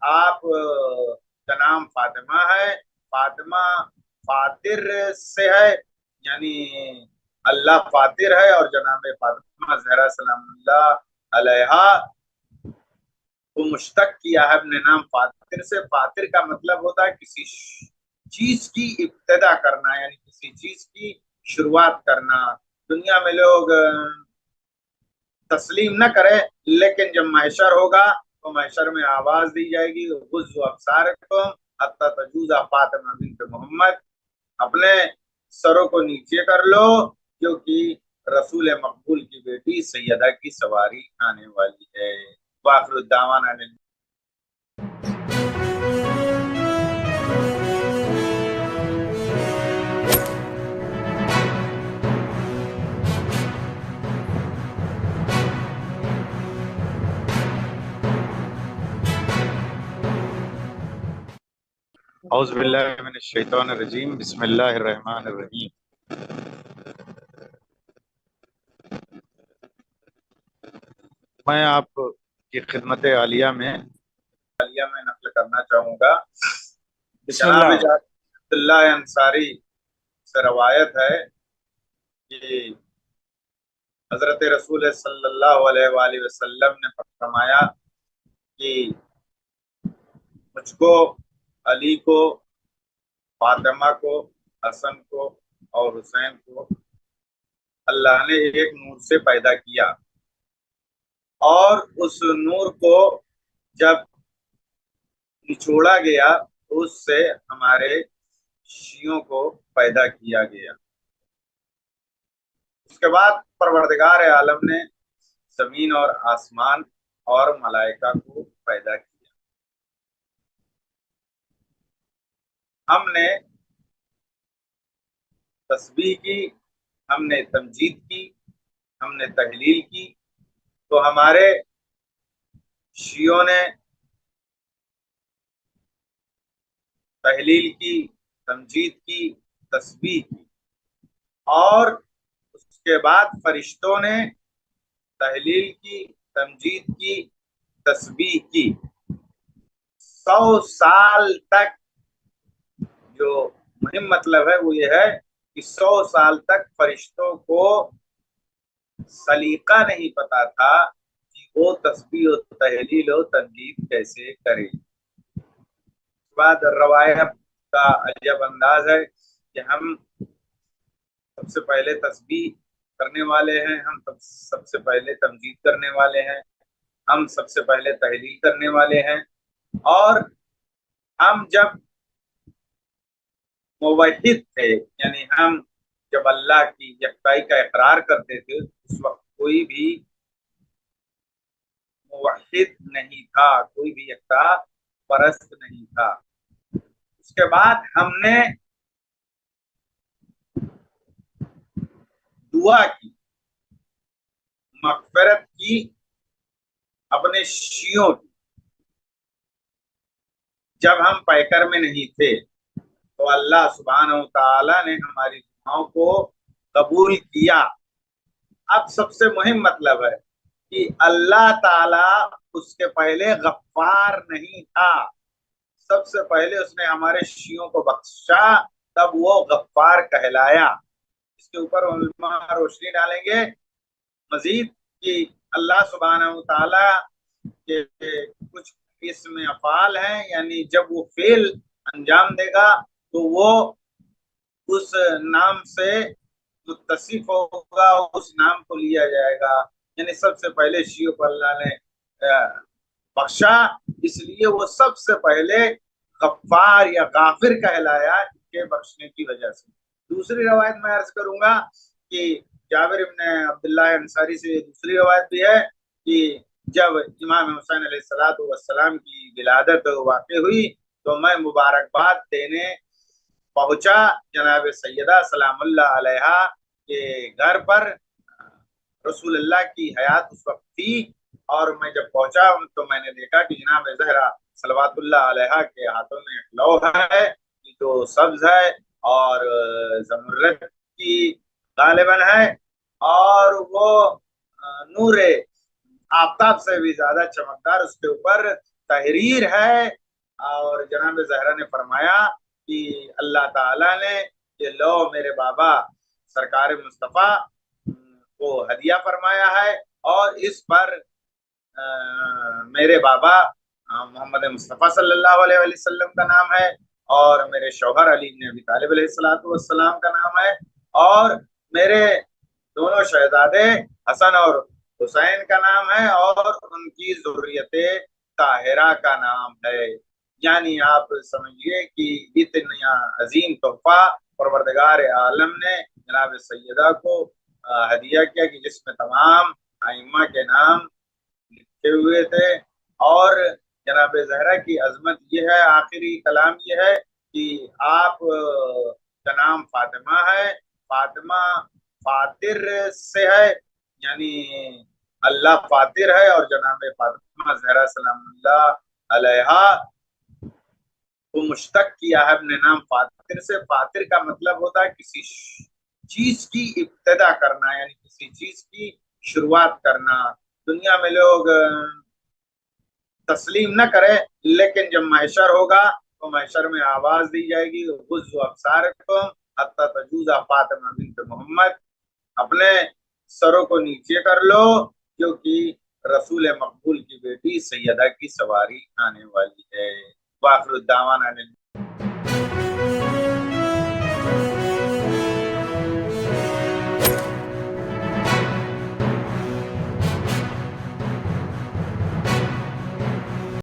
آپ کا نام فاطمہ ہے، فاطمہ فاطر سے ہے، یعنی اللہ فاطر ہے، اور جناب فاطمہ زہرا سلام اللہ علیہا کو مشتق کیا ہے اپنے نام فاطر سے۔ فاطر کا مطلب ہوتا ہے کسی چیز کی ابتدا کرنا، یعنی کسی چیز کی شروعات کرنا۔ دنیا میں لوگ تسلیم نہ کرے، لیکن جب محشر ہوگا تو محشر میں آواز دی جائے گی، غضوا ابصارکم حتی تجوز فاطمہ بنت محمد، اپنے سروں کو نیچے کر لو کیونکہ رسول مقبول کی بیٹی سیدہ کی سواری آنے والی ہے۔ وآخر الدعوانا اعوذ باللہ من الشیطان الرجیم، بسم اللہ الرحمن الرحیم۔ میں آپ کی خدمت عالیہ میں نقل کرنا چاہوں گا کہ جناب عبداللہ انصاری سے روایت ہے کہ حضرت رسول صلی اللہ علیہ وآلہ وسلم نے فرمایا کہ مجھ کو، علی کو، فاطمہ کو، حسن کو اور حسین کو اللہ نے ایک نور سے پیدا کیا، اور اس نور کو جب نچوڑا گیا تو اس سے ہمارے شیعوں کو پیدا کیا گیا۔ اس کے بعد پروردگار عالم نے زمین اور آسمان اور ملائکہ کو پیدا کیا۔ ہم نے تسبیح کی، ہم نے تمجید کی، ہم نے تحلیل کی، تو ہمارے شیعوں نے تحلیل کی، تمجید کی، تسبیح کی، اور اس کے بعد فرشتوں نے تحلیل کی، تمجید کی، تسبیح کی۔ 100 سال تک، جو مہم مطلب ہے وہ یہ ہے کہ 100 سال تک فرشتوں کو سلیقہ نہیں پتا تھا کہ وہ تسبیح و تحلیل و تمجید کیسے کرے۔ اس بعد روایت کا عجب انداز ہے کہ ہم سب سے پہلے تسبیح کرنے والے ہیں، ہم سب سے پہلے تمجید کرنے والے ہیں، ہم سب سے پہلے تحلیل کرنے والے ہیں، اور ہم جب موحد تھے، یعنی ہم جب اللہ کی یکتائی کا اقرار کرتے تھے، اس وقت کوئی بھی موحد نہیں تھا، کوئی بھی یکتا پرست نہیں تھا۔ اس کے بعد ہم نے دعا کی، مغفرت کی اپنے شیعوں کی۔ جب ہم پیکر میں نہیں تھے تو اللہ سبحانہ و تعالی نے ہماری دعاؤں کو قبول کیا۔ اب سب سے مہم مطلب ہے کہ اللہ تعالی اس کے پہلے غفار نہیں تھا، سب سے پہلے اس نے ہمارے شیعوں کو بخشا، تب وہ غفار کہلایا۔ اس کے اوپر علماء روشنی ڈالیں گے مزید کہ اللہ سبحانہ و تعالی کے کچھ اسم افعال ہیں، یعنی جب وہ فعل انجام دے گا تو وہ اس نام سے متصف ہوگا، اس نام کو لیا جائے گا۔ یعنی سب سے پہلے شیعوں کو اللہ نے بخشا، اس لیے وہ سب سے پہلے غفار یا غافر کہلایا کے بخشنے کی وجہ سے۔ دوسری روایت میں عرض کروں گا کہ جابر ابن عبداللہ انصاری سے دوسری روایت بھی ہے کہ جب امام حسین علیہ السلام کی ولادت واقع ہوئی تو میں مبارکباد دینے پہنچا جناب سیدہ سلام اللہ علیہا کے گھر پر۔ رسول اللہ کی حیات اس وقت تھی، اور میں جب پہنچا تو میں نے دیکھا کہ جناب زہرا صلوات اللہ علیہا کے ہاتھوں میں ایک لوح ہے جو سبز ہے اور زمرد کی غالباً ہے، اور وہ نور آفتاب سے بھی زیادہ چمکدار، اس کے اوپر تحریر ہے. اور جناب زہرا نے فرمایا کہ اللہ تعالیٰ نے یہ لو میرے بابا سرکار مصطفیٰ کو ہدیہ فرمایا ہے، اور اس پر میرے بابا محمد مصطفیٰ صلی اللہ علیہ وسلم کا نام ہے، اور میرے شوہر علی بن ابی طالب علیہ الصلوۃ والسلام کا نام ہے، اور میرے دونوں شہزادے حسن اور حسین کا نام ہے، اور ان کی ذریت طاہرہ کا نام ہے. یعنی آپ سمجھیے کہ اتنا عظیم تحفہ پروردگار عالم نے جناب سیدہ کو ہدیہ کیا کہ جس میں تمام ائمہ کے نام لکھے ہوئے تھے. اور جناب زہرا کی عظمت یہ ہے، آخری کلام یہ ہے کہ آپ کا نام فاطمہ ہے. فاطمہ فاطر سے ہے، یعنی اللہ فاطر ہے، اور جناب فاطمہ زہرا سلام اللہ علیہا کو مشتق کیا ہے اپنے نام فاطر سے. فاطر کا مطلب ہوتا ہے کسی چیز کی ابتدا کرنا، یعنی کسی چیز کی شروعات کرنا. دنیا میں لوگ تسلیم نہ کرے، لیکن جب محشر ہوگا تو محشر میں آواز دی جائے گی غضوا ابصارکم حتی تجوز فاطمہ بنت محمد، اپنے سروں کو نیچے کر لو کیونکہ رسول مقبول کی بیٹی سیدہ کی سواری آنے والی ہے. واخر الدعوانا